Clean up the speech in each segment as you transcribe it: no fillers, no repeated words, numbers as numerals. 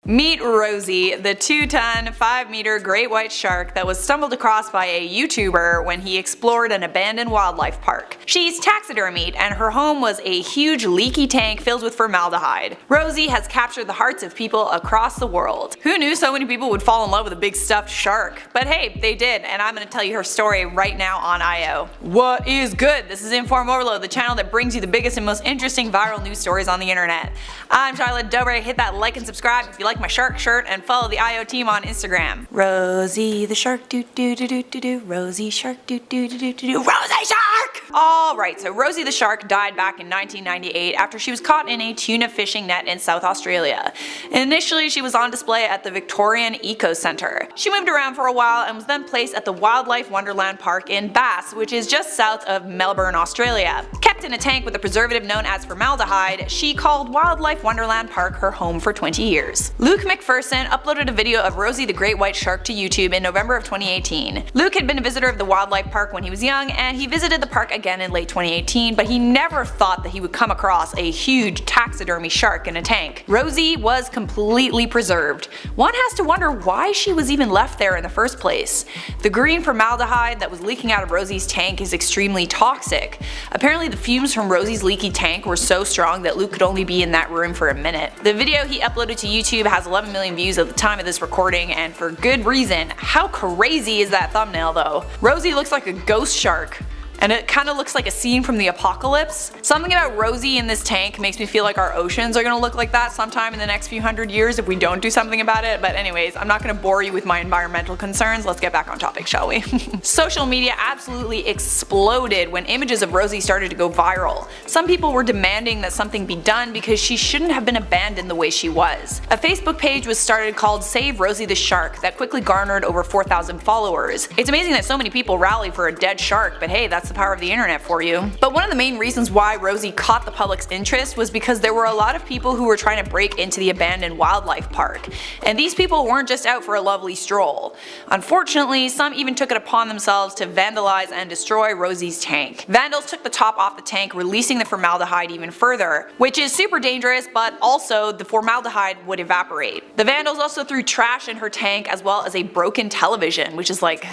Meet Rosie, the 2-ton, 5-meter great white shark that was stumbled across by a YouTuber when he explored an abandoned wildlife park. She's taxidermied, and her home was a huge leaky tank filled with formaldehyde. Rosie has captured the hearts of people across the world. Who knew so many people would fall in love with a big stuffed shark? But hey, they did, and I'm gonna tell you her story right now on IO. What is good? This is InformOverload, the channel that brings you the biggest and most interesting viral news stories on the internet. I'm Charlotte Dobre. Hit that like and subscribe if you like my shark shirt, and follow the IO team on Instagram. Rosie the shark, do do do do do do. Rosie shark, do do do do do do. Rosie shark! Alright, so Rosie the shark died back in 1998 after she was caught in a tuna fishing net in South Australia. Initially, she was on display at the Victorian Eco Centre. She moved around for a while and was then placed at the Wildlife Wonderland Park in Bass, which is just south of Melbourne, Australia. Kept in a tank with a preservative known as formaldehyde, she called Wildlife Wonderland Park her home for 20 years. Luke McPherson uploaded a video of Rosie the great white shark to YouTube in November of 2018. Luke had been a visitor of the wildlife park when he was young, and he visited the park again in late 2018, but he never thought that he would come across a huge taxidermy shark in a tank. Rosie was completely preserved. One has to wonder why she was even left there in the first place. The green formaldehyde that was leaking out of Rosie's tank is extremely toxic. Apparently the fumes from Rosie's leaky tank were so strong that Luke could only be in that room for a minute. The video he uploaded to YouTube has 11 million views at the time of this recording, and for good reason. How crazy is that thumbnail though? Rosie looks like a ghost shark. And it kinda looks like a scene from the apocalypse. Something about Rosie in this tank makes me feel like our oceans are gonna look like that sometime in the next few hundred years if we don't do something about it. But anyways, I'm not gonna bore you with my environmental concerns. Let's get back on topic, shall we? Social media absolutely exploded when images of Rosie started to go viral. Some people were demanding that something be done because she shouldn't have been abandoned the way she was. A Facebook page was started called Save Rosie the Shark that quickly garnered over 4,000 followers. It's amazing that so many people rally for a dead shark, but hey, that's the power of the internet for you. But one of the main reasons why Rosie caught the public's interest was because there were a lot of people who were trying to break into the abandoned wildlife park. And these people weren't just out for a lovely stroll. Unfortunately, some even took it upon themselves to vandalize and destroy Rosie's tank. Vandals took the top off the tank, releasing the formaldehyde even further, which is super dangerous, but also the formaldehyde would evaporate. The vandals also threw trash in her tank as well as a broken television, which is like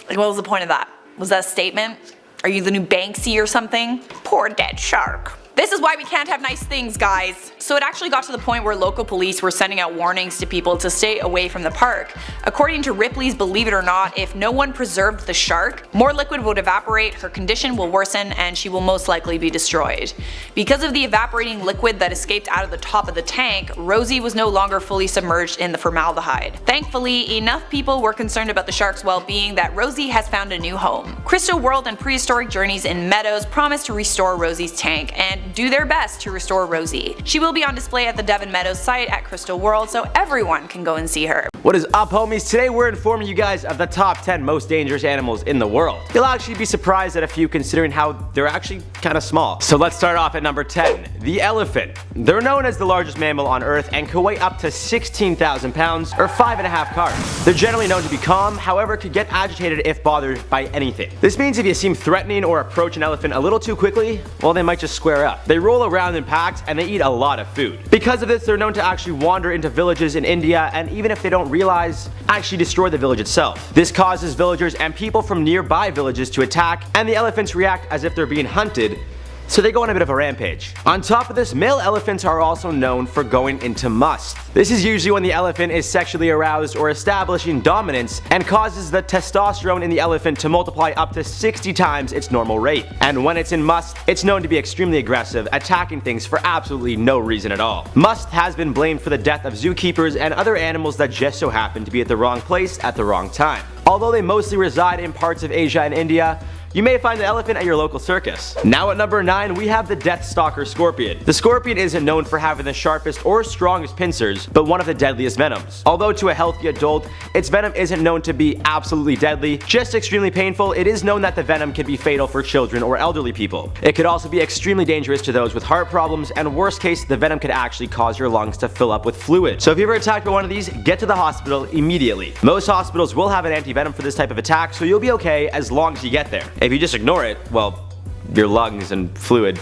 what was the point of that? Was that a statement? Are you the new Banksy or something? Poor dead shark. This is why we can't have nice things, guys. So it actually got to the point where local police were sending out warnings to people to stay away from the park. According to Ripley's Believe It or Not, if no one preserved the shark, more liquid would evaporate, her condition will worsen, and she will most likely be destroyed. Because of the evaporating liquid that escaped out of the top of the tank, Rosie was no longer fully submerged in the formaldehyde. Thankfully, enough people were concerned about the shark's well-being that Rosie has found a new home. Crystal World and Prehistoric Journeys in Meadows promised to restore Rosie's tank and do their best to restore Rosie. She will be on display at the Devon Meadows site at Crystal World, so everyone can go and see her. What is up, homies? Today we're informing you guys of the top 10 most dangerous animals in the world. You'll actually be surprised at a few considering how they're actually kind of small. So let's start off at number 10, the elephant. They're known as the largest mammal on Earth and can weigh up to 16,000 pounds or 5.5 cars. They're generally known to be calm, however could get agitated if bothered by anything. This means if you seem threatening or approach an elephant a little too quickly, well, they might just square up. They roll around in packs and they eat a lot of food. Because of this, they're known to actually wander into villages in India, and even if they don't realize, actually destroy the village itself. This causes villagers and people from nearby villages to attack, and the elephants react as if they're being hunted, so they go on a bit of a rampage. On top of this, male elephants are also known for going into must. This is usually when the elephant is sexually aroused or establishing dominance and causes the testosterone in the elephant to multiply up to 60 times its normal rate. And when it's in must, it's known to be extremely aggressive, attacking things for absolutely no reason at all. Must has been blamed for the death of zookeepers and other animals that just so happen to be at the wrong place at the wrong time. Although they mostly reside in parts of Asia and India, you may find the elephant at your local circus. Now at number 9, we have the Death Stalker scorpion. The scorpion isn't known for having the sharpest or strongest pincers, but one of the deadliest venoms. Although to a healthy adult, its venom isn't known to be absolutely deadly, just extremely painful, it is known that the venom can be fatal for children or elderly people. It could also be extremely dangerous to those with heart problems, and worst case, the venom could actually cause your lungs to fill up with fluid. So if you're ever attacked by one of these, get to the hospital immediately. Most hospitals will have an anti-venom for this type of attack, so you'll be okay as long as you get there. If you just ignore it, well, your lungs and fluid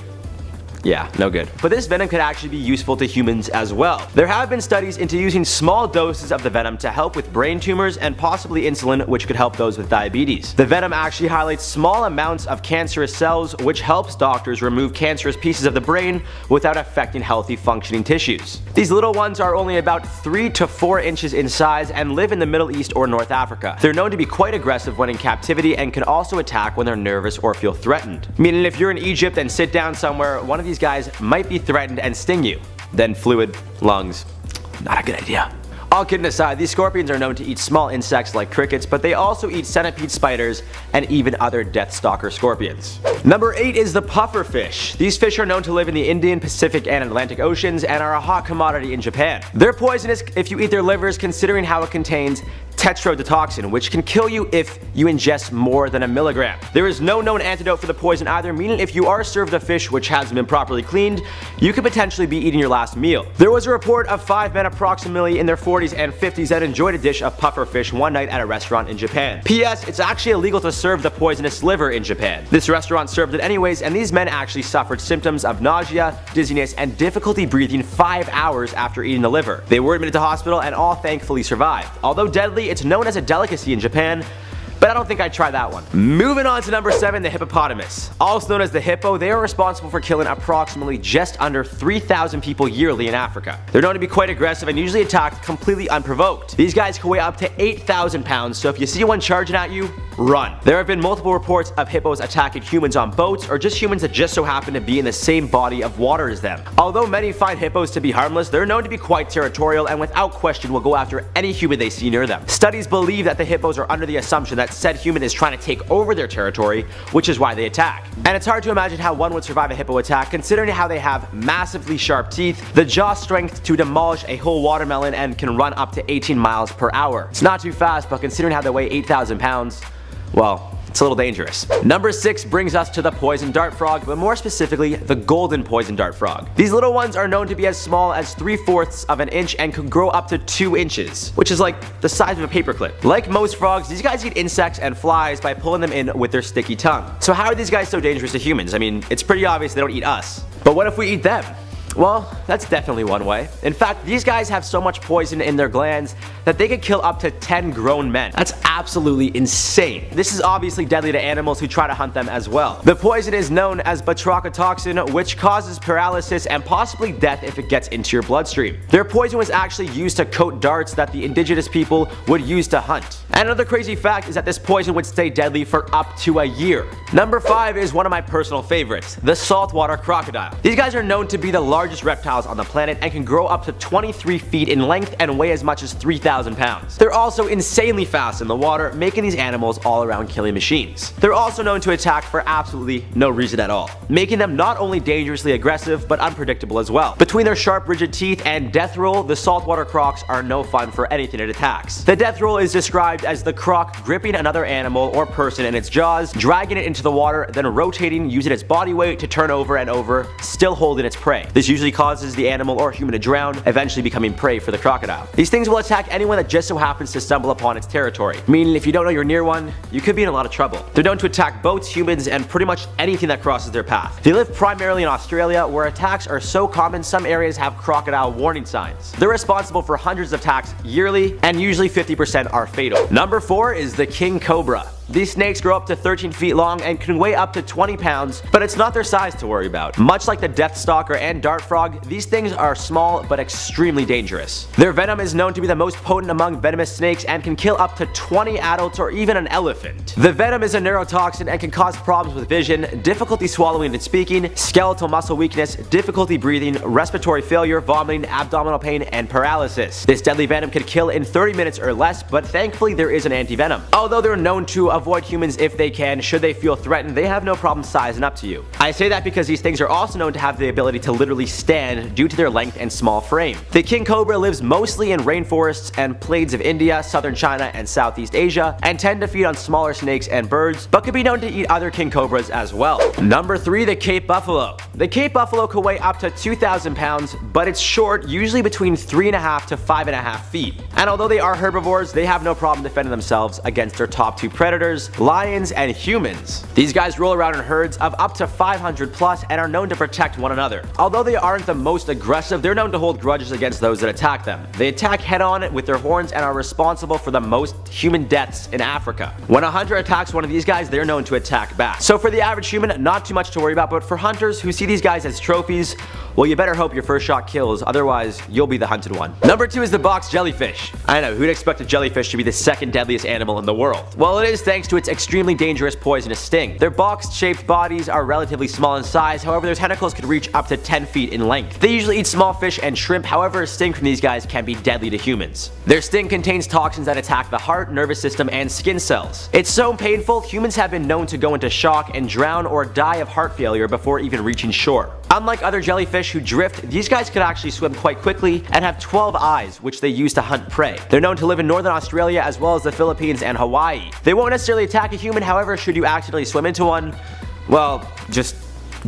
Yeah, no good. But this venom could actually be useful to humans as well. There have been studies into using small doses of the venom to help with brain tumors and possibly insulin, which could help those with diabetes. The venom actually highlights small amounts of cancerous cells, which helps doctors remove cancerous pieces of the brain without affecting healthy functioning tissues. These little ones are only about 3 to 4 inches in size and live in the Middle East or North Africa. They're known to be quite aggressive when in captivity and can also attack when they're nervous or feel threatened. Meaning if you're in Egypt and sit down somewhere, one of these guys might be threatened and sting you. Then fluid, lungs, not a good idea. All kidding aside, these scorpions are known to eat small insects like crickets, but they also eat centipede spiders and even other deathstalker scorpions. Number 8 is the pufferfish. These fish are known to live in the Indian, Pacific, and Atlantic Oceans and are a hot commodity in Japan. They're poisonous if you eat their livers, considering how it contains tetrodotoxin, which can kill you if you ingest more than 1 milligram. There is no known antidote for the poison either, meaning if you are served a fish which hasn't been properly cleaned, you could potentially be eating your last meal. There was a report of 5 men approximately in their 40s and 50s that enjoyed a dish of pufferfish one night at a restaurant in Japan. P.S. It's actually illegal to serve the poisonous liver in Japan. This restaurant served it anyways, and these men actually suffered symptoms of nausea, dizziness, and difficulty breathing 5 hours after eating the liver. They were admitted to hospital and all thankfully survived. Although deadly, it's known as a delicacy in Japan, but I don't think I'd try that one. Moving on to number 7, the hippopotamus. Also known as the hippo, they are responsible for killing approximately just under 3,000 people yearly in Africa. They're known to be quite aggressive and usually attack completely unprovoked. These guys can weigh up to 8,000 pounds, so if you see one charging at you, run. There have been multiple reports of hippos attacking humans on boats or just humans that just so happen to be in the same body of water as them. Although many find hippos to be harmless, they're known to be quite territorial and without question will go after any human they see near them. Studies believe that the hippos are under the assumption that said human is trying to take over their territory, which is why they attack. And it's hard to imagine how one would survive a hippo attack considering how they have massively sharp teeth, the jaw strength to demolish a whole watermelon, and can run up to 18 miles per hour. It's not too fast, but considering how they weigh 8,000 pounds, well, it's a little dangerous. Number 6 brings us to the poison dart frog, but more specifically, the golden poison dart frog. These little ones are known to be as small as 3/4 of an inch and can grow up to 2 inches, which is like the size of a paperclip. Like most frogs, these guys eat insects and flies by pulling them in with their sticky tongue. So how are these guys so dangerous to humans? I mean, it's pretty obvious they don't eat us. But what if we eat them? Well, that's definitely one way. In fact, these guys have so much poison in their glands that they could kill up to 10 grown men. That's absolutely insane. This is obviously deadly to animals who try to hunt them as well. The poison is known as batrachotoxin, which causes paralysis and possibly death if it gets into your bloodstream. Their poison was actually used to coat darts that the indigenous people would use to hunt. And another crazy fact is that this poison would stay deadly for up to a year. Number 5 is one of my personal favorites, the saltwater crocodile. These guys are known to be the largest reptiles on the planet and can grow up to 23 feet in length and weigh as much as 3,000 pounds. They're also insanely fast in the water, making these animals all-around killing machines. They're also known to attack for absolutely no reason at all, making them not only dangerously aggressive, but unpredictable as well. Between their sharp, rigid teeth and death roll, the saltwater crocs are no fun for anything it attacks. The death roll is described as the croc gripping another animal or person in its jaws, dragging it into the water, then rotating using its body weight to turn over and over, still holding its prey. This usually causes the animal or human to drown, eventually becoming prey for the crocodile. These things will attack anyone that just so happens to stumble upon its territory, meaning if you don't know you're near one, you could be in a lot of trouble. They're known to attack boats, humans, and pretty much anything that crosses their path. They live primarily in Australia, where attacks are so common some areas have crocodile warning signs. They're responsible for hundreds of attacks yearly, and usually 50% are fatal. Number 4 is the king cobra. These snakes grow up to 13 feet long and can weigh up to 20 pounds, but it's not their size to worry about. Much like the deathstalker and dart frog, these things are small but extremely dangerous. Their venom is known to be the most potent among venomous snakes and can kill up to 20 adults or even an elephant. The venom is a neurotoxin and can cause problems with vision, difficulty swallowing and speaking, skeletal muscle weakness, difficulty breathing, respiratory failure, vomiting, abdominal pain, and paralysis. This deadly venom can kill in 30 minutes or less, but thankfully there is an anti-venom. Although they're known to avoid humans if they can, should they feel threatened, they have no problem sizing up to you. I say that because these things are also known to have the ability to literally stand due to their length and small frame. The king cobra lives mostly in rainforests and plains of India, southern China, and Southeast Asia, and tend to feed on smaller snakes and birds, but could be known to eat other king cobras as well. Number 3, the Cape buffalo. The Cape buffalo could weigh up to 2,000 pounds, but it's short, usually between 3.5 to 5.5 feet. And although they are herbivores, they have no problem defending themselves against their top 2 predators, predators, lions, and humans. These guys roll around in herds of up to 500 plus and are known to protect one another. Although they aren't the most aggressive, they're known to hold grudges against those that attack them. They attack head-on with their horns and are responsible for the most human deaths in Africa. When a hunter attacks one of these guys, they're known to attack back. So for the average human, not too much to worry about, but for hunters who see these guys as trophies, well, you better hope your first shot kills, otherwise you'll be the hunted one. Number 2 is the box jellyfish. I know, who'd expect a jellyfish to be the second deadliest animal in the world? Well, it is thanks to its extremely dangerous poisonous sting. Their box-shaped bodies are relatively small in size, however their tentacles could reach up to 10 feet in length. They usually eat small fish and shrimp, however a sting from these guys can be deadly to humans. Their sting contains toxins that attack the heart, nervous system, and skin cells. It's so painful, humans have been known to go into shock and drown or die of heart failure before even reaching shore. Unlike other jellyfish who drift, these guys could actually swim quite quickly and have 12 eyes, which they use to hunt prey. They're known to live in northern Australia as well as the Philippines and Hawaii. They won't necessarily attack a human, however, should you accidentally swim into one, well, just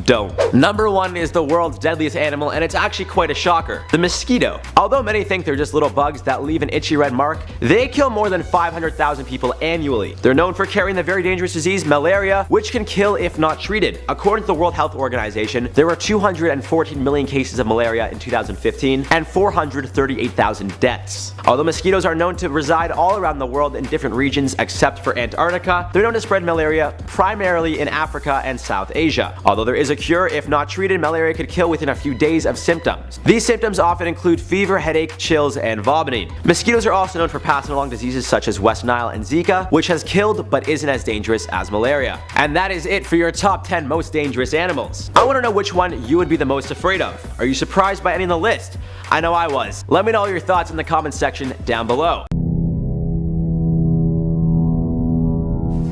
don't. Number 1 is the world's deadliest animal, and it's actually quite a shocker: the mosquito. Although many think they're just little bugs that leave an itchy red mark, they kill more than 500,000 people annually. They're known for carrying the very dangerous disease malaria, which can kill if not treated. According to the World Health Organization, there were 214 million cases of malaria in 2015 and 438,000 deaths. Although mosquitoes are known to reside all around the world in different regions except for Antarctica, they're known to spread malaria primarily in Africa and South Asia. Although there is a cure, if not treated, malaria could kill within a few days of symptoms. These symptoms often include fever, headache, chills, and vomiting. Mosquitoes are also known for passing along diseases such as West Nile and Zika, which has killed but isn't as dangerous as malaria. And that is it for your top 10 most dangerous animals. I want to know which one you would be the most afraid of. Are you surprised by any on the list? I know I was. Let me know your thoughts in the comments section down below.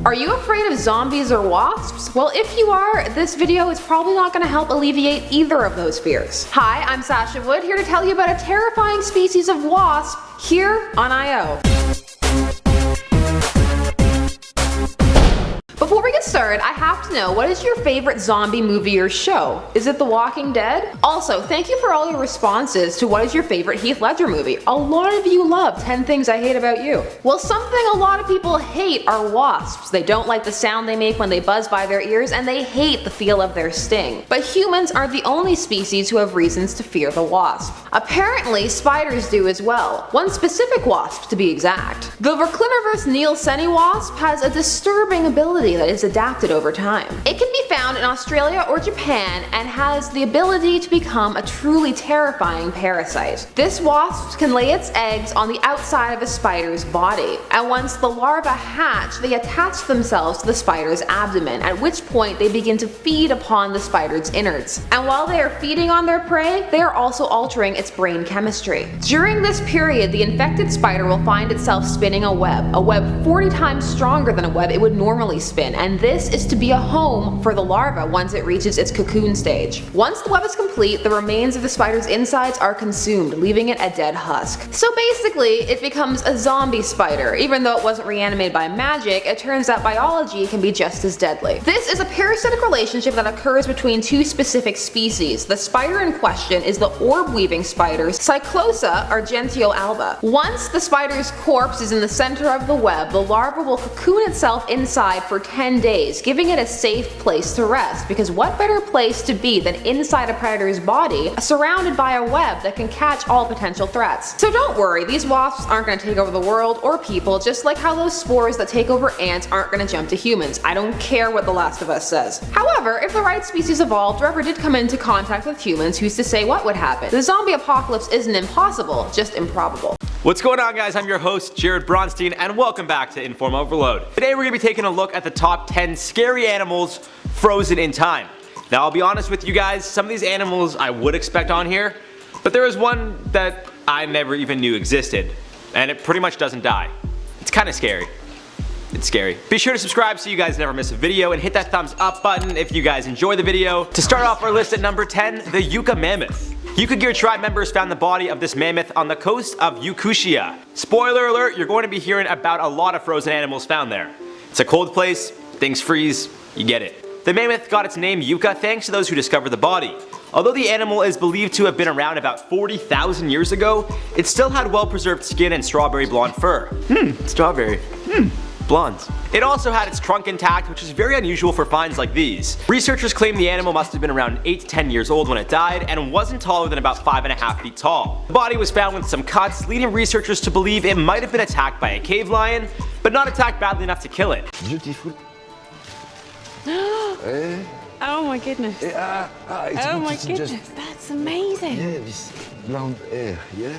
Are you afraid of zombies or wasps? Well, if you are, this video is probably not going to help alleviate either of those fears. Hi, I'm Sasha Wood, here to tell you about a terrifying species of wasp here on IO. Before we get started, I have to know, what is your favorite zombie movie or show? Is it The Walking Dead? Also, thank you for all your responses to what is your favorite Heath Ledger movie. A lot of you love 10 Things I Hate About You. Well, something a lot of people hate are wasps. They don't like the sound they make when they buzz by their ears, and they hate the feel of their sting. But humans aren't the only species who have reasons to fear the wasp. Apparently, spiders do as well. One specific wasp, to be exact. The Verkliniverse Nielseni wasp has a disturbing ability that is adapted over time. It can be found in Australia or Japan and has the ability to become a truly terrifying parasite. This wasp can lay its eggs on the outside of a spider's body, and once the larvae hatch, they attach themselves to the spider's abdomen, at which point they begin to feed upon the spider's innards. And while they are feeding on their prey, they are also altering its brain chemistry. During this period, the infected spider will find itself spinning a web 40 times stronger than a web it would normally spin, and this is to be a home for the larva once it reaches its cocoon stage. Once the web is complete, the remains of the spider's insides are consumed, leaving it a dead husk. So basically, it becomes a zombie spider. Even though it wasn't reanimated by magic, it turns out biology can be just as deadly. This is a parasitic relationship that occurs between two specific species. The spider in question is the orb-weaving spider Cyclosa argentio alba. Once the spider's corpse is in the center of the web, the larva will cocoon itself inside for 10 days, giving it a safe place to rest, because what better place to be than inside a predator's body, surrounded by a web that can catch all potential threats. So don't worry, these wasps aren't going to take over the world or people, just like how those spores that take over ants aren't going to jump to humans. I don't care what The Last of Us says. However, if the right species evolved or ever did come into contact with humans, who's to say what would happen? The zombie apocalypse isn't impossible, just improbable. What's going on, guys? I'm your host, Jared Bronstein, and welcome back to InformOverload. Today we're going to be taking a look at the top 10 scary animals frozen in time. Now, I'll be honest with you guys, some of these animals I would expect on here, but there is one that I never even knew existed, and it pretty much doesn't die. It's kind of scary. It's scary. Be sure to subscribe so you guys never miss a video, and hit that thumbs up button if you guys enjoy the video. To start off our list at number 10, the Yucca mammoth. Yucca Gear tribe members found the body of this mammoth on the coast of Yakutia. Spoiler alert, you're going to be hearing about a lot of frozen animals found there. It's a cold place, things freeze, you get it. The mammoth got its name Yucca thanks to those who discovered the body. Although the animal is believed to have been around about 40,000 years ago, it still had well-preserved skin and strawberry blonde fur. Strawberry. blondes. It also had its trunk intact, which is very unusual for finds like these. Researchers claim the animal must have been around 8 to 10 years old when it died and wasn't taller than about 5.5 feet tall. The body was found with some cuts, leading researchers to believe it might have been attacked by a cave lion, but not attacked badly enough to kill it. Beautiful. Oh my goodness. It's Oh my beautiful, goodness, that's amazing. Yeah, this blonde hair, yeah?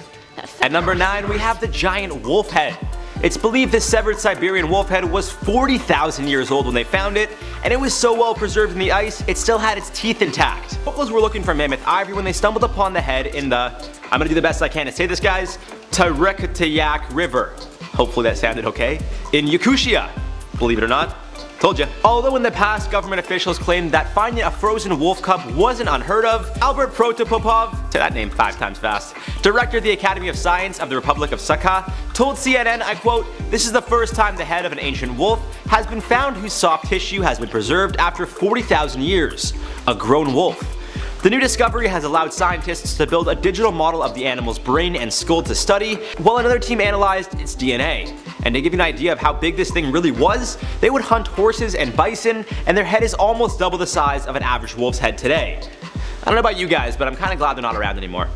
At number 9, we have the giant wolf head. It's believed this severed Siberian wolf head was 40,000 years old when they found it, and it was so well preserved in the ice, it still had its teeth intact. Locals were looking for mammoth ivory when they stumbled upon the head in the, I'm gonna do the best I can to say this, guys, Tarekatayak River. Hopefully that sounded okay. In Yakutia, believe it or not. Told ya. Although in the past government officials claimed that finding a frozen wolf cub wasn't unheard of, Albert Protopopov, say that name 5 times fast, director of the Academy of Science of the Republic of Sakha, told CNN, I quote, "This is the first time the head of an ancient wolf has been found whose soft tissue has been preserved after 40,000 years. A grown wolf." The new discovery has allowed scientists to build a digital model of the animal's brain and skull to study, while another team analyzed its DNA. And to give you an idea of how big this thing really was, they would hunt horses and bison, and their head is almost double the size of an average wolf's head today. I don't know about you guys, but I'm kinda glad they're not around anymore.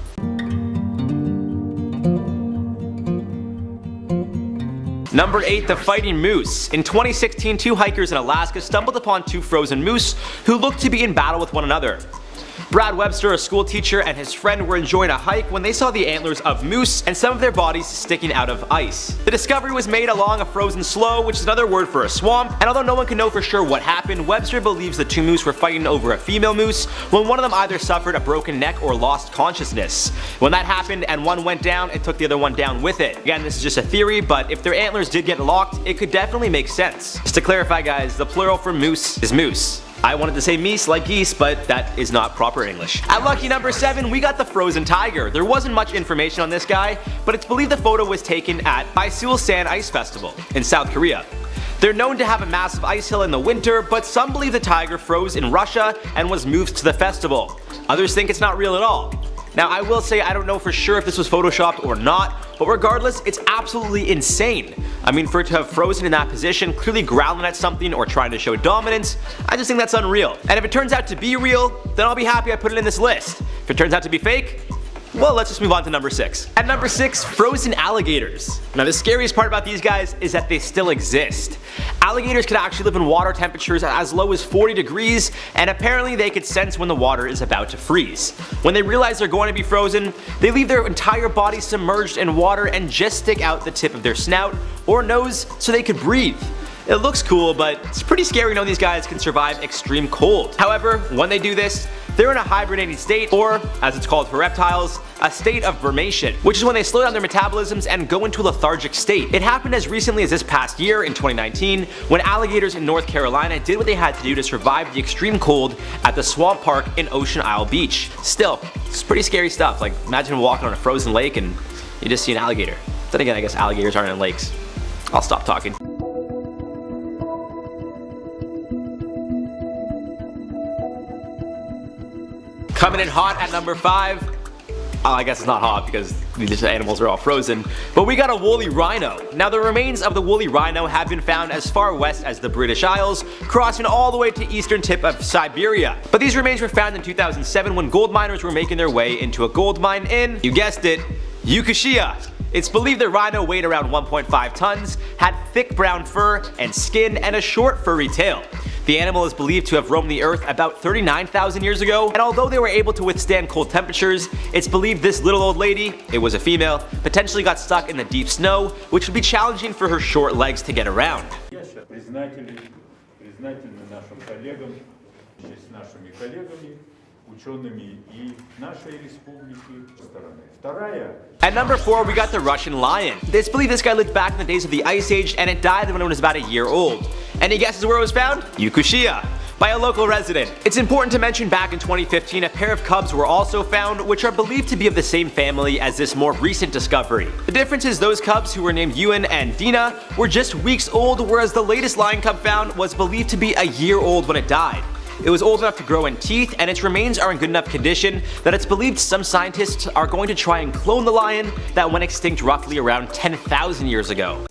Number 8, the fighting moose. In 2016, 2 hikers in Alaska stumbled upon 2 frozen moose who looked to be in battle with one another. Brad Webster, a school teacher, and his friend were enjoying a hike when they saw the antlers of moose and some of their bodies sticking out of ice. The discovery was made along a frozen slough, which is another word for a swamp, and although no one can know for sure what happened, Webster believes the 2 moose were fighting over a female moose when one of them either suffered a broken neck or lost consciousness. When that happened and one went down, it took the other one down with it. Again, this is just a theory, but if their antlers did get locked, it could definitely make sense. Just to clarify, guys, the plural for moose is moose. I wanted to say meese like geese, but that is not proper English. At lucky number 7, we got the frozen tiger. There wasn't much information on this guy, but it's believed the photo was taken at Isulsan Ice Festival in South Korea. They're known to have a massive ice hill in the winter, but some believe the tiger froze in Russia and was moved to the festival. Others think it's not real at all. Now I will say I don't know for sure if this was photoshopped or not, but regardless, it's absolutely insane. I mean, for it to have frozen in that position, clearly growling at something or trying to show dominance, I just think that's unreal. And if it turns out to be real, then I'll be happy I put it in this list. If it turns out to be fake, well, let's just move on to number 6. At number 6, frozen alligators. Now the scariest part about these guys is that they still exist. Alligators can actually live in water temperatures as low as 40 degrees, and apparently they could sense when the water is about to freeze. When they realize they're going to be frozen, they leave their entire body submerged in water and just stick out the tip of their snout or nose so they could breathe. It looks cool, but it's pretty scary knowing these guys can survive extreme cold. However, when they do this, they're in a hibernating state, or, as it's called for reptiles, a state of vermation, which is when they slow down their metabolisms and go into a lethargic state. It happened as recently as this past year, in 2019, when alligators in North Carolina did what they had to do to survive the extreme cold at the swamp park in Ocean Isle Beach. Still, it's pretty scary stuff. Like, imagine walking on a frozen lake and you just see an alligator. Then again, I guess alligators aren't in lakes. I'll stop talking. Coming in hot at number 5. Oh, I guess it's not hot because these animals are all frozen, but we got a woolly rhino. Now the remains of the woolly rhino have been found as far west as the British Isles, crossing all the way to eastern tip of Siberia. But these remains were found in 2007 when gold miners were making their way into a gold mine in, you guessed it, Yakutia. It's believed the rhino weighed around 1.5 tons, had thick brown fur and skin, and a short furry tail. The animal is believed to have roamed the earth about 39,000 years ago, and although they were able to withstand cold temperatures, it's believed this little old lady, it was a female, potentially got stuck in the deep snow, which would be challenging for her short legs to get around. At number 4, we got the Russian lion. It's believed this guy lived back in the days of the Ice Age, and it died when it was about a year old. Any guesses where it was found? Yakutia, by a local resident. It's important to mention back in 2015 a pair of cubs were also found, which are believed to be of the same family as this more recent discovery. The difference is those cubs, who were named Ewan and Dina, were just weeks old, whereas the latest lion cub found was believed to be a year old when it died. It was old enough to grow in teeth, and its remains are in good enough condition that it's believed some scientists are going to try and clone the lion that went extinct roughly around 10,000 years ago.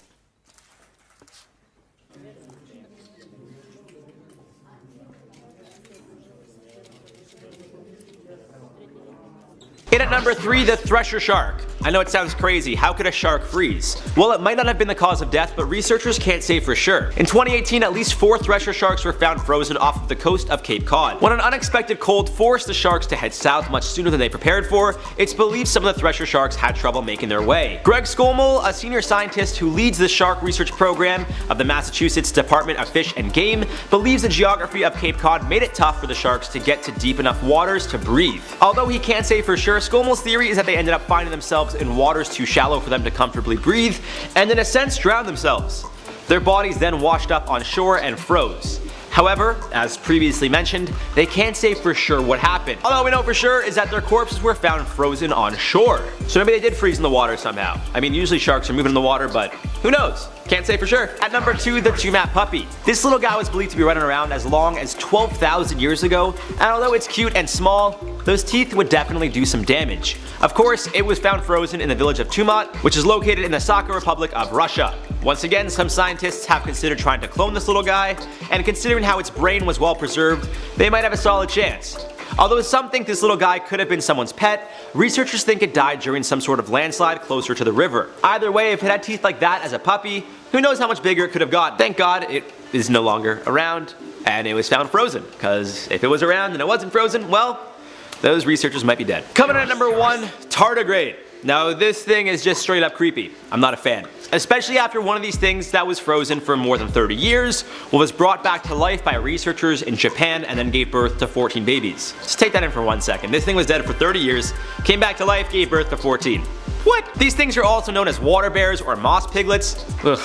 number 3, the thresher shark. I know it sounds crazy, how could a shark freeze? Well, it might not have been the cause of death, but researchers can't say for sure. In 2018, at least 4 thresher sharks were found frozen off of the coast of Cape Cod. When an unexpected cold forced the sharks to head south much sooner than they prepared for, it's believed some of the thresher sharks had trouble making their way. Greg Skolmel, a senior scientist who leads the shark research program of the Massachusetts Department of Fish and Game, believes the geography of Cape Cod made it tough for the sharks to get to deep enough waters to breathe. Although he can't say for sure, Skolmel's theory is that they ended up finding themselves in waters too shallow for them to comfortably breathe, and in a sense drowned themselves. Their bodies then washed up on shore and froze. However, as previously mentioned, they can't say for sure what happened. All we know for sure is that their corpses were found frozen on shore. So maybe they did freeze in the water somehow. I mean, usually sharks are moving in the water, but who knows? Can't say for sure. At number 2, the Tumat puppy. This little guy was believed to be running around as long as 12,000 years ago, and although it's cute and small, those teeth would definitely do some damage. Of course, it was found frozen in the village of Tumat, which is located in the Sakha Republic of Russia. Once again, some scientists have considered trying to clone this little guy, and considering how its brain was well preserved, they might have a solid chance. Although some think this little guy could have been someone's pet, researchers think it died during some sort of landslide closer to the river. Either way, if it had teeth like that as a puppy, who knows how much bigger it could have gotten. Thank God it is no longer around, and it was found frozen, because if it was around and it wasn't frozen, well, those researchers might be dead. Coming in at number 1, tardigrade. Now this thing is just straight up creepy. I'm not a fan. Especially after one of these things that was frozen for more than 30 years was brought back to life by researchers in Japan and then gave birth to 14 babies. Just take that in for 1 second. This thing was dead for 30 years, came back to life, gave birth to 14. What? These things are also known as water bears or moss piglets. Ugh.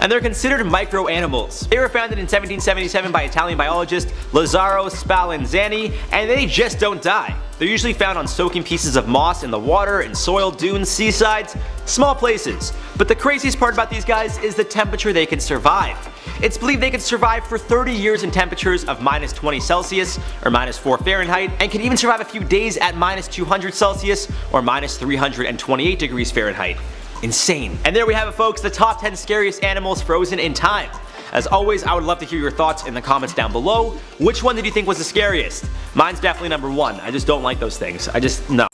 And they're considered micro animals. They were founded in 1777 by Italian biologist Lazzaro Spallanzani, and they just don't die. They're usually found on soaking pieces of moss in the water, in soil, dunes, seasides, small places. But the craziest part about these guys is the temperature they can survive. It's believed they can survive for 30 years in temperatures of minus 20 Celsius or minus 4 Fahrenheit, and can even survive a few days at minus 200 Celsius or minus 328 degrees Fahrenheit. Insane. And there we have it, folks, the top 10 scariest animals frozen in time. As always, I would love to hear your thoughts in the comments down below. Which one did you think was the scariest? Mine's definitely number 1. I just don't like those things. No.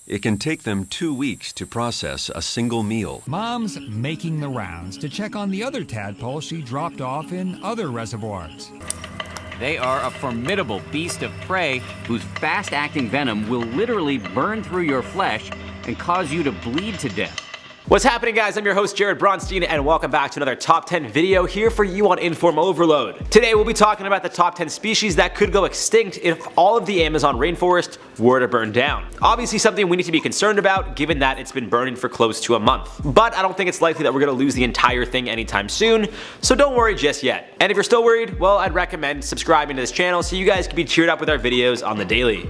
It can take them 2 weeks to process a single meal. Mom's making the rounds to check on the other tadpoles she dropped off in other reservoirs. They are a formidable beast of prey whose fast-acting venom will literally burn through your flesh and cause you to bleed to death. What's happening, guys? I'm your host Jared Bronstein, and welcome back to another top 10 video here for you on InformOverload. Today we'll be talking about the top 10 species that could go extinct if all of the Amazon rainforest were to burn down. Obviously something we need to be concerned about, given that it's been burning for close to a month. But I don't think it's likely that we're going to lose the entire thing anytime soon, so don't worry just yet. And if you're still worried, well, I'd recommend subscribing to this channel so you guys can be cheered up with our videos on the daily.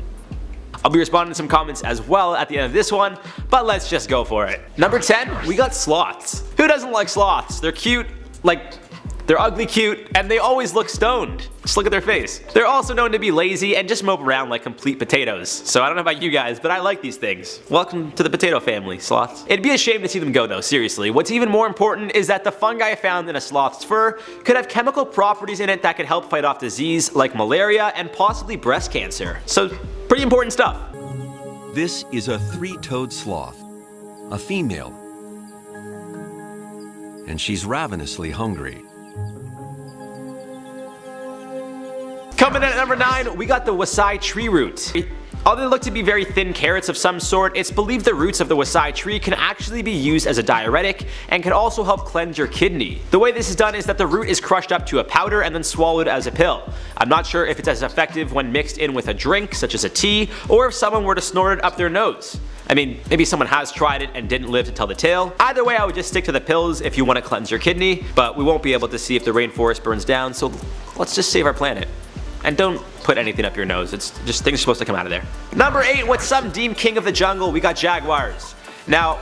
I'll be responding to some comments as well at the end of this one, but let's just go for it. Number 10, we got sloths. Who doesn't like sloths? They're cute, they're ugly cute, and they always look stoned. Just look at their face. They're also known to be lazy and just mope around like complete potatoes. So I don't know about you guys, but I like these things. Welcome to the potato family, sloths. It'd be a shame to see them go though, seriously. What's even more important is that the fungi found in a sloth's fur could have chemical properties in it that could help fight off disease like malaria and possibly breast cancer. So pretty important stuff. This is a 3-toed sloth, a female, and she's ravenously hungry. Coming in at number 9, we got the wasai tree root. Although they look to be very thin carrots of some sort, it's believed the roots of the wasai tree can actually be used as a diuretic and can also help cleanse your kidney. The way this is done is that the root is crushed up to a powder and then swallowed as a pill. I'm not sure if it's as effective when mixed in with a drink, such as a tea, or if someone were to snort it up their nose. I mean, maybe someone has tried it and didn't live to tell the tale. Either way, I would just stick to the pills if you want to cleanse your kidney, but we won't be able to see if the rainforest burns down, so let's just save our planet. And don't put anything up your nose, it's just things are supposed to come out of there. Number 8, what some deem king of the jungle, we got jaguars. Now,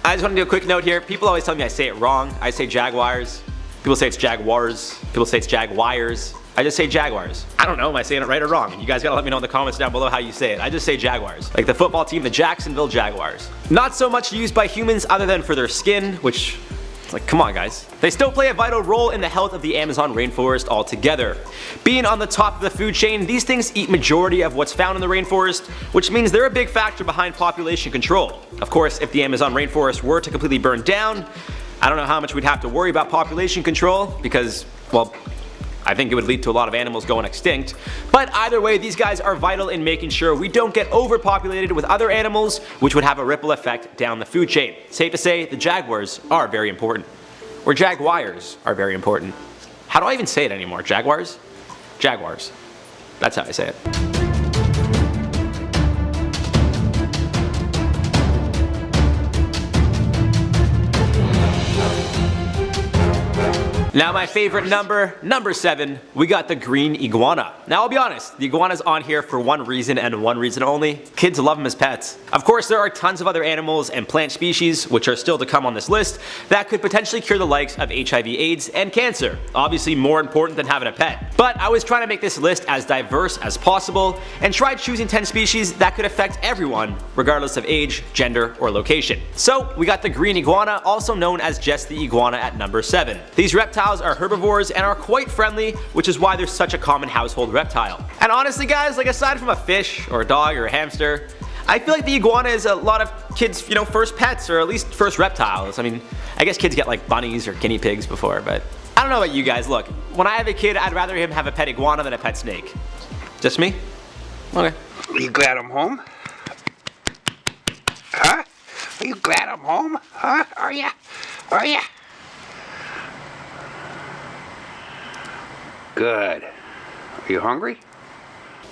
I just want to do a quick note here. People always tell me I say it wrong. I say jaguars. People say it's jaguars. People say it's jaguars. I just say jaguars. I don't know, am I saying it right or wrong? You guys gotta let me know in the comments down below how you say it. I just say jaguars. Like the football team, the Jacksonville Jaguars. Not so much used by humans other than for their skin, which It's like, come on guys. They still play a vital role in the health of the Amazon rainforest altogether. Being on the top of the food chain, these things eat majority of what's found in the rainforest, which means they're a big factor behind population control. Of course, if the Amazon rainforest were to completely burn down, I don't know how much we'd have to worry about population control because, well, I think it would lead to a lot of animals going extinct. But either way, these guys are vital in making sure we don't get overpopulated with other animals, which would have a ripple effect down the food chain. Safe to say, the jaguars are very important. Or jaguars are very important. How do I even say it anymore? Jaguars? Jaguars. That's how I say it. Now my favorite number 7, we got the green iguana. Now I'll be honest, the iguana's on here for one reason and one reason only. Kids love them as pets. Of course, there are tons of other animals and plant species, which are still to come on this list, that could potentially cure the likes of HIV/AIDS and cancer. Obviously more important than having a pet. But I was trying to make this list as diverse as possible, and tried choosing 10 species that could affect everyone, regardless of age, gender, or location. So we got the green iguana, also known as just the iguana, at number 7. These reptiles are herbivores and are quite friendly, which is why they're such a common household reptile. And honestly guys, like aside from a fish or a dog or a hamster, I feel like the iguana is a lot of kids, first pets, or at least first reptiles. I mean, I guess kids get like bunnies or guinea pigs before, but I don't know about you guys. Look, when I have a kid, I'd rather him have a pet iguana than a pet snake. Just me? Okay. Are you glad I'm home? Huh? Are you glad I'm home? Huh? Are ya? Are ya? Good. Are you hungry?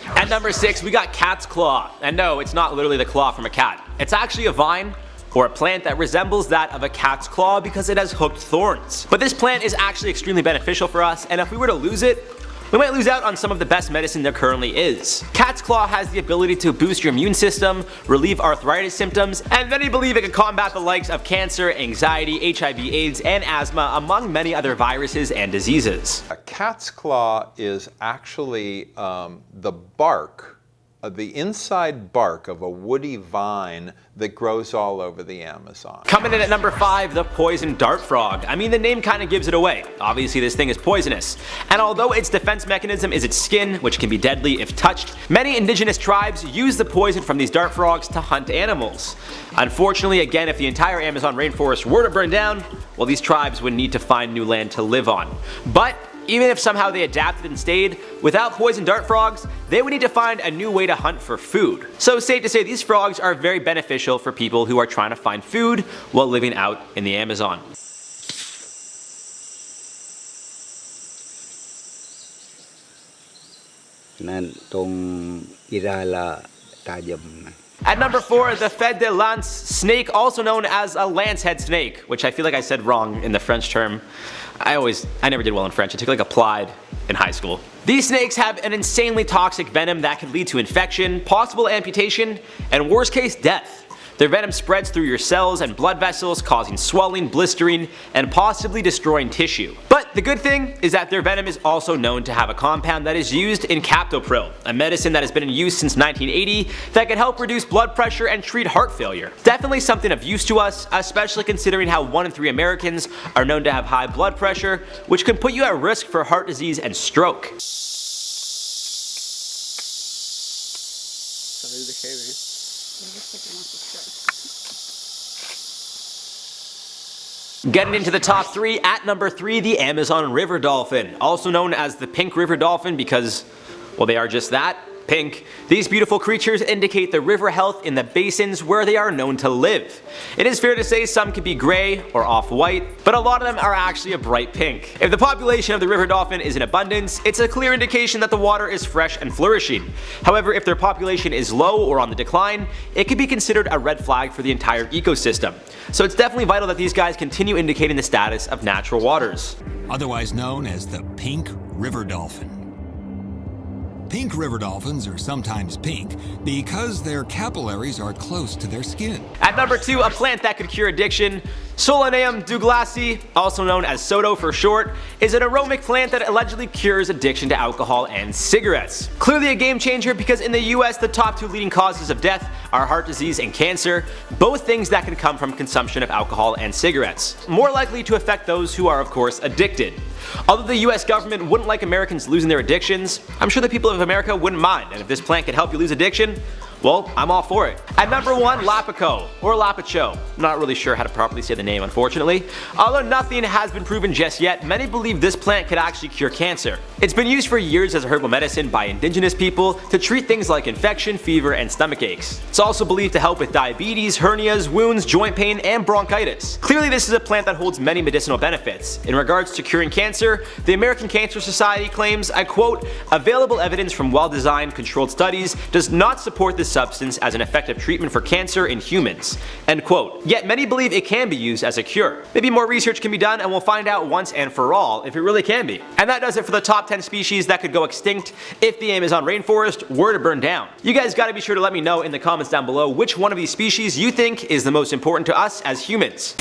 At number 6, we got cat's claw. And no, it's not literally the claw from a cat. It's actually a vine or a plant that resembles that of a cat's claw because it has hooked thorns. But this plant is actually extremely beneficial for us, and if we were to lose it, we might lose out on some of the best medicine there currently is. Cat's claw has the ability to boost your immune system, relieve arthritis symptoms, and many believe it can combat the likes of cancer, anxiety, HIV/AIDS, and asthma, among many other viruses and diseases. A cat's claw is actually the bark, the inside bark of a woody vine that grows all over the Amazon. Coming in at number 5, the poison dart frog. I mean, the name kind of gives it away. Obviously this thing is poisonous. And although its defense mechanism is its skin, which can be deadly if touched, many indigenous tribes use the poison from these dart frogs to hunt animals. Unfortunately, again, if the entire Amazon rainforest were to burn down, well, these tribes would need to find new land to live on. But even if somehow they adapted and stayed, without poison dart frogs, they would need to find a new way to hunt for food. So safe to say these frogs are very beneficial for people who are trying to find food while living out in the Amazon. At number 4, the Fed de Lance snake, also known as a lancehead snake, which I feel like I said wrong in the French term. I never did well in French. I took like applied in high school. These snakes have an insanely toxic venom that could lead to infection, possible amputation, and worst case, death. Their venom spreads through your cells and blood vessels, causing swelling, blistering, and possibly destroying tissue. But the good thing is that their venom is also known to have a compound that is used in captopril, a medicine that has been in use since 1980 that can help reduce blood pressure and treat heart failure. Definitely something of use to us, especially considering how 1 in 3 Americans are known to have high blood pressure, which can put you at risk for heart disease and stroke. Getting into the top 3, at number 3, the Amazon river dolphin, also known as the pink river dolphin because, well, they are just that, pink. These beautiful creatures indicate the river health in the basins where they are known to live. It is fair to say some could be gray or off-white, but a lot of them are actually a bright pink. If the population of the river dolphin is in abundance, it's a clear indication that the water is fresh and flourishing. However, if their population is low or on the decline, it could be considered a red flag for the entire ecosystem. So it's definitely vital that these guys continue indicating the status of natural waters. Otherwise known as the pink river dolphin. Pink river dolphins are sometimes pink because their capillaries are close to their skin. At number 2, a plant that could cure addiction. Solanum douglasii, also known as Soto for short, is an aromatic plant that allegedly cures addiction to alcohol and cigarettes. Clearly a game changer because in the US the top 2 leading causes of death are heart disease and cancer, both things that can come from consumption of alcohol and cigarettes, more likely to affect those who are of course addicted. Although the US government wouldn't like Americans losing their addictions, I'm sure the people of America wouldn't mind, and if this plant could help you lose addiction, well, I'm all for it. At number 1, Lapico, or Lapicho. Not really sure how to properly say the name, unfortunately. Although nothing has been proven just yet, many believe this plant could actually cure cancer. It's been used for years as a herbal medicine by indigenous people to treat things like infection, fever, and stomach aches. It's also believed to help with diabetes, hernias, wounds, joint pain, and bronchitis. Clearly this is a plant that holds many medicinal benefits. In regards to curing cancer, the American Cancer Society claims, I quote, "Available evidence from well-designed, controlled studies does not support this substance as an effective treatment for cancer in humans," end quote. Yet many believe it can be used as a cure. Maybe more research can be done and we'll find out once and for all if it really can be. And that does it for the top 10 species that could go extinct if the Amazon rainforest were to burn down. You guys gotta be sure to let me know in the comments down below which one of these species you think is the most important to us as humans.